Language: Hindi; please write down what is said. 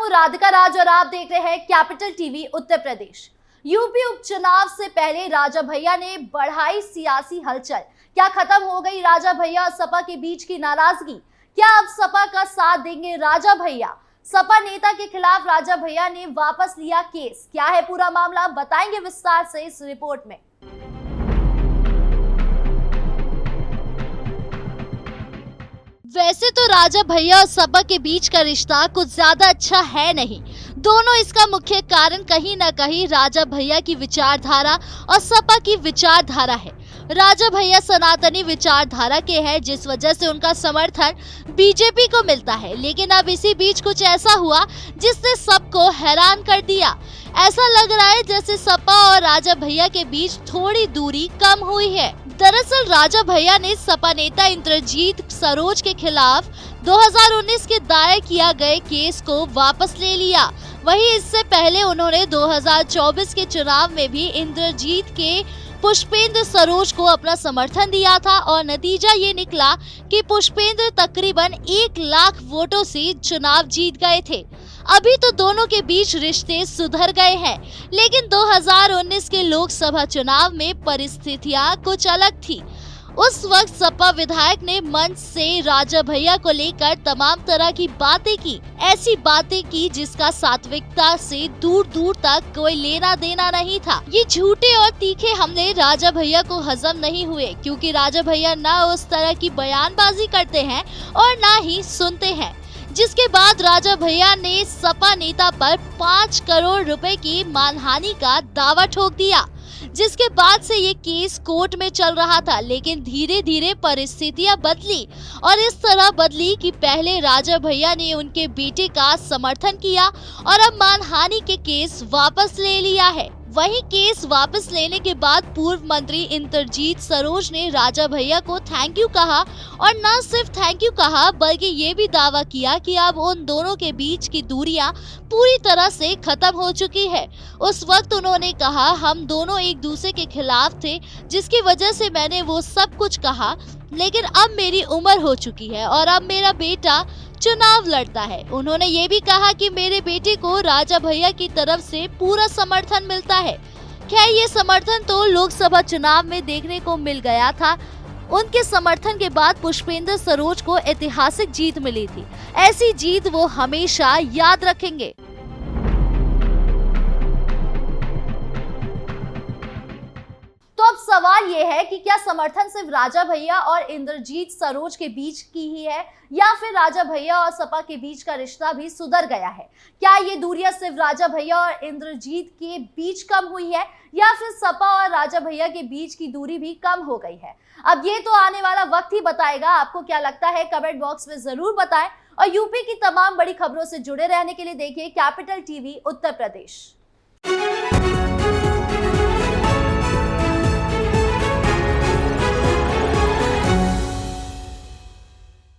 हूँ राधिका राज और आप देख रहे हैं capital TV Uttar Pradesh. UP उपचुनाव से पहले राजा भैया ने बढ़ाई सियासी हलचल। क्या खत्म हो गई राजा भैया और सपा के बीच की नाराजगी? क्या अब सपा का साथ देंगे राजा भैया? सपा नेता के खिलाफ राजा भैया ने वापस लिया केस। क्या है पूरा मामला, बताएंगे विस्तार से इस रिपोर्ट में। वैसे तो राजा भैया और सपा के बीच का रिश्ता कुछ ज्यादा अच्छा है नहीं। दोनों इसका मुख्य कारण कहीं न कहीं राजा भैया की विचारधारा और सपा की विचारधारा है। राजा भैया सनातनी विचारधारा के हैं, जिस वजह से उनका समर्थन बीजेपी को मिलता है। लेकिन अब इसी बीच कुछ ऐसा हुआ जिसने सबको हैरान कर दिया। ऐसा लग रहा है जैसे सपा और राजा भैया के बीच थोड़ी दूरी कम हुई है। दरअसल राजा भैया ने सपा नेता इंद्रजीत सरोज के खिलाफ 2019 के दायर किया गए केस को वापस ले लिया। वहीं इससे पहले उन्होंने 2024 के चुनाव में भी इंद्रजीत के पुष्पेंद्र सरोज को अपना समर्थन दिया था और नतीजा ये निकला कि पुष्पेंद्र तकरीबन 1 लाख वोटों से चुनाव जीत गए थे। अभी तो दोनों के बीच रिश्ते सुधर गए हैं, लेकिन 2019 के लोकसभा चुनाव में परिस्थितियां कुछ अलग थी। उस वक्त सपा विधायक ने मंच से राजा भैया को लेकर तमाम तरह की बातें की, ऐसी बातें की जिसका सात्विकता से दूर दूर तक कोई लेना देना नहीं था। ये झूठे और तीखे हमले राजा भैया को हजम नहीं हुए, क्योंकि राजा भैया ना उस तरह की बयानबाजी करते हैं और ना ही सुनते हैं। जिसके बाद राजा भैया ने सपा नेता पर 5 करोड़ रुपए की मानहानि का दावा ठोक दिया, जिसके बाद से ये केस कोर्ट में चल रहा था। लेकिन धीरे धीरे परिस्थितियां बदली और इस तरह बदली कि पहले राजा भैया ने उनके बेटे का समर्थन किया और अब मानहानि के केस वापस ले लिया है। वहीं केस वापस लेने के बाद पूर्व मंत्री इंद्रजीत सरोज ने राजा भैया को थैंक यू कहा और न सिर्फ थैंक यू कहा बल्कि ये भी दावा किया कि अब उन दोनों के बीच की दूरियां पूरी तरह से खत्म हो चुकी है। उस वक्त उन्होंने कहा, हम दोनों एक दूसरे के खिलाफ थे, जिसकी वजह से मैंने वो सब कुछ कहा, लेकिन अब मेरी उम्र हो चुकी है और अब मेरा बेटा चुनाव लड़ता है। उन्होंने ये भी कहा कि मेरे बेटे को राजा भैया की तरफ से पूरा समर्थन मिलता है। खैर, ये समर्थन तो लोकसभा चुनाव में देखने को मिल गया था। उनके समर्थन के बाद पुष्पेंद्र सरोज को ऐतिहासिक जीत मिली थी। ऐसी जीत वो हमेशा याद रखेंगे। तो अब सवाल ये है कि क्या समर्थन सिर्फ राजा भैया और इंद्रजीत सरोज के बीच की ही है, या फिर राजा भैया और सपा के बीच का रिश्ता भी सुधर गया है? क्या ये दूरियां सिर्फ राजा भैया और इंद्रजीत के बीच कम हुई है, या फिर सपा और राजा भैया के बीच की दूरी भी कम हो गई है? अब ये तो आने वाला वक्त ही बताएगा। आपको क्या लगता है, कमेंट बॉक्स में जरूर बताएं और यूपी की तमाम बड़ी खबरों से जुड़े रहने के लिए देखिए कैपिटल टीवी उत्तर प्रदेश।